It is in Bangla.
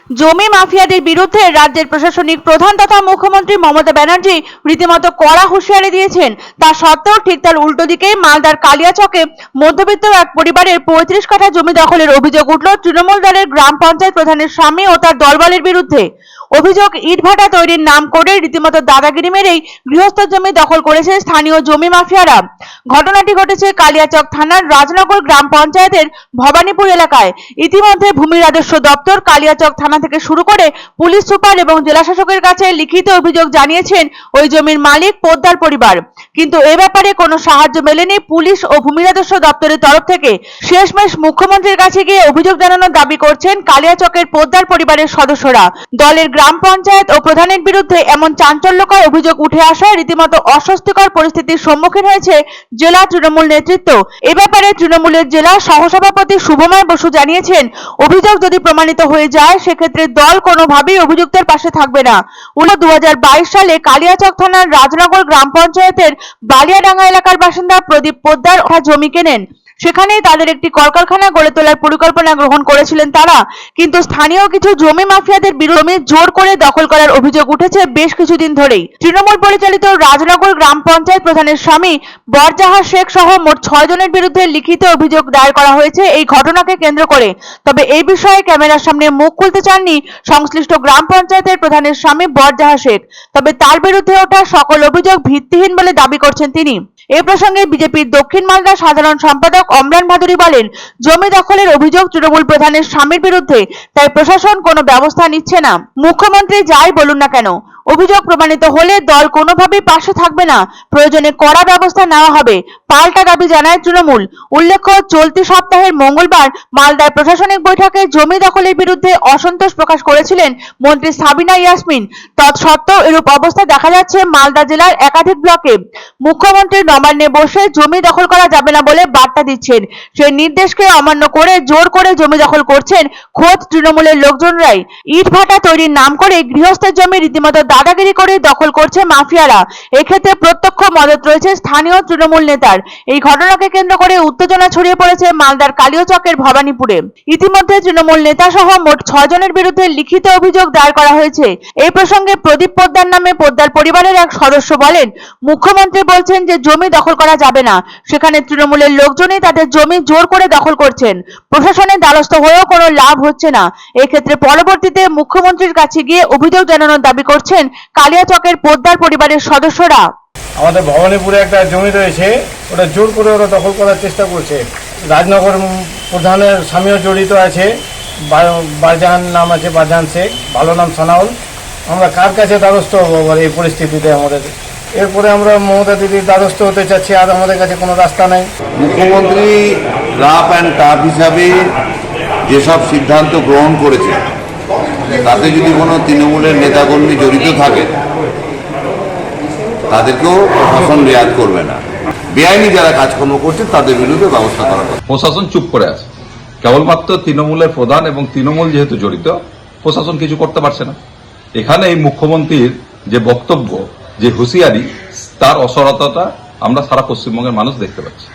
জমি মাফিয়াদের বিরুদ্ধে রাজ্যের প্রশাসনিক প্রধান তথা মুখ্যমন্ত্রী মমতা ব্যানার্জি রীতিমতো কড়া হুঁশিয়ারি দিয়েছেন। তা সত্ত্বেও ঠিক তার উল্টো দিকে মালদার কালিয়াচকে মধ্যবিত্ত এক পরিবারের ৩৫ কাঠা জমি দখলের অভিযোগ উঠল তৃণমূল দলের গ্রাম পঞ্চায়েত প্রধানের স্বামী ও তার দলবলের বিরুদ্ধে। অভিযোগ, ইটভাটা তৈরির নাম করে রীতিমতো দাদাগিরি মেরেই গৃহস্থ জমি দখল করেছে স্থানীয় জমি মাফিয়ারা। ঘটনাটি ঘটেছে কালিয়াচক থানার রাজনগর গ্রাম পঞ্চায়েতের ভবানীপুর এলাকায়। ইতিমধ্যে ভূমি রাজস্ব দপ্তর, কালিয়াচক থানা থেকে শুরু করে পুলিশ সুপার এবং জেলাশাসকের কাছে লিখিত অভিযোগ জানিয়েছেন ওই জমির মালিক পোদ্দার পরিবার, কিন্তু এ ব্যাপারে কোনো সাহায্য মেলেনি পুলিশ ও ভূমি রাজস্ব দপ্তরের তরফ থেকে। শেষমেশ মুখ্যমন্ত্রীর কাছে গিয়ে অভিযোগ জানানোর দাবি করছেন কালিয়াচকের পোদ্দার পরিবারের সদস্যরা। দলের গ্রাম পঞ্চায়েত ও প্রধানের বিরুদ্ধে এমন চাঞ্চল্যকর অভিযোগ উঠে আসায় রীতিমতো অস্বস্তিকর পরিস্থিতির সম্মুখীন হয়েছে জেলা তৃণমূল নেতৃত্ব। এ ব্যাপারে তৃণমূলের জেলা সহসভাপতি শুভময় বসু জানিয়েছেন, অভিযোগ যদি প্রমাণিত হয়ে যায় সেক্ষেত্রে দল কোনোভাবেই অভিযুক্তের পাশে থাকবে না। 2022 সালে কালিয়াচক থানার রাজনগর গ্রাম পঞ্চায়েতের বালিয়াডাঙ্গা এলাকার বাসিন্দা প্রদীপ পোদ্দার জমি কেনেন। সেখানেই তাদের একটি কলকারখানা গড়ে তোলার পরিকল্পনা গ্রহণ করেছিলেন তারা, কিন্তু স্থানীয় কিছু জমি মাফিয়াদের বিরুদ্ধে জোর করে দখল করার অভিযোগ উঠেছে বেশ কিছুদিন ধরেই। তৃণমূল পরিচালিত রাজনগর গ্রাম পঞ্চায়েত প্রধানের স্বামী বরজাহার শেখ সহ মোট 6 জনের বিরুদ্ধে লিখিত অভিযোগ দায়ের করা হয়েছে এই ঘটনাকে কেন্দ্র করে। তবে এই বিষয়ে ক্যামেরার সামনে মুখ খুলতে চাননি সংশ্লিষ্ট গ্রাম পঞ্চায়েতের প্রধানের স্বামী বরজাহার শেখ। তবে তার বিরুদ্ধে ওঠা সকল অভিযোগ ভিত্তিহীন বলে দাবি করছেন তিনি। এ প্রসঙ্গে বিজেপির দক্ষিণ মালদা সাধারণ সম্পাদক অমরান ভাদুরী বলেন, জমি দখলের অভিযোগ তৃণমূল প্রধানের স্বামীর বিরুদ্ধে, তাই প্রশাসন কোনো ব্যবস্থা নিচ্ছে না। মুখ্যমন্ত্রী যাই বলুন না কেন, অভিযোগ প্রমাণিত হলে দল কোনোভাবেই পাশে থাকবে না, প্রয়োজনে কড়া ব্যবস্থা নেওয়া হবে, পাল্টা দাবি জানায় তৃণমূল। উল্লেখ্য, চলতি সপ্তাহের মঙ্গলবার মালদার প্রশাসনিক বৈঠকে জমি দখলের বিরুদ্ধে অসন্তোষ প্রকাশ করেছিলেন মন্ত্রী সাবিনা ইয়াসমিন। তৎসত্ত্বেও এরূপ অবস্থা দেখা যাচ্ছে মালদা জেলার একাধিক ব্লকে। মুখ্যমন্ত্রী নবান্নে বসে জমি দখল করা যাবে না বলে বার্তা দিচ্ছেন, সেই নির্দেশকে অমান্য করে জোর করে জমি দখল করছেন খোদ তৃণমূলের লোকজনরাই। ইট ভাটা তৈরির নাম করে গৃহস্থের জমি রীতিমতো দাদাগিরি করে দখল করছে মাফিয়ারা। এক্ষেত্রে প্রত্যক্ষ মদত রয়েছে স্থানীয় তৃণমূল নেতার। এই ঘটনাকে কেন্দ্র করে উত্তেজনা ছড়িয়ে পড়েছে মালদার কালিয়াচকের ভবানীপুরে। ইতিমধ্যে তৃণমূল নেতা সহ মোট 6 জনের বিরুদ্ধে লিখিত অভিযোগ দায়ের করা হয়েছে। এই প্রসঙ্গে প্রদীপ পোদ্দার নামে পোদ্দার পরিবারের এক সদস্য বলেন, মুখ্যমন্ত্রী বলছেন যে জমি দখল করা যাবে না, সেখানে তৃণমূলের লোকজনই তাদের জমি জোর করে দখল করছেন। প্রশাসনের দ্বারস্থ হয়েও কোনো লাভ হচ্ছে না। এক্ষেত্রে পরবর্তীতে মুখ্যমন্ত্রীর কাছে গিয়ে অভিযোগ জানানোর দাবি করছেন কালিয়াচকের পোদ্দার পরিবারের সদস্যরা। আমাদের ভবানীপুরে একটা জমি রয়েছে, ওটা জোর করে ওরা দখল করার চেষ্টা করছে। রাজনগর প্রধানের স্বামীও জড়িত আছে, বারজাহান নাম আছে, বারজাহান শেখ, ভালো নাম সানাউল। আমরা কার কাছে দ্বারস্থ হবো এই পরিস্থিতিতে? আমাদের এরপরে আমরা মমতা দিদির দ্বারস্থ হতে চাচ্ছি, আর আমাদের কাছে কোনো রাস্তা নেই। মুখ্যমন্ত্রী রাফ অ্যান্ড টাফ হিসাবে যেসব সিদ্ধান্ত গ্রহণ করেছে তাতে যদি কোনো তৃণমূলের নেতাকর্মী জড়িত থাকে তাদেরকেও প্রশাসন রেয়াত করবে না। বেআইনি যারা কাজকর্ম করছে তাদের বিরুদ্ধে ব্যবস্থা করা হবে। প্রশাসন চুপ করে আছে, কেবলমাত্র তৃণমূলের প্রধান এবং তৃণমূল যেহেতু জড়িত, প্রশাসন কিছু করতে পারছে না। এখানে এই মুখ্যমন্ত্রীর যে বক্তব্য, যে হুঁশিয়ারি, তার অসরলতা আমরা সারা পশ্চিমবঙ্গের মানুষ দেখতে পাচ্ছি।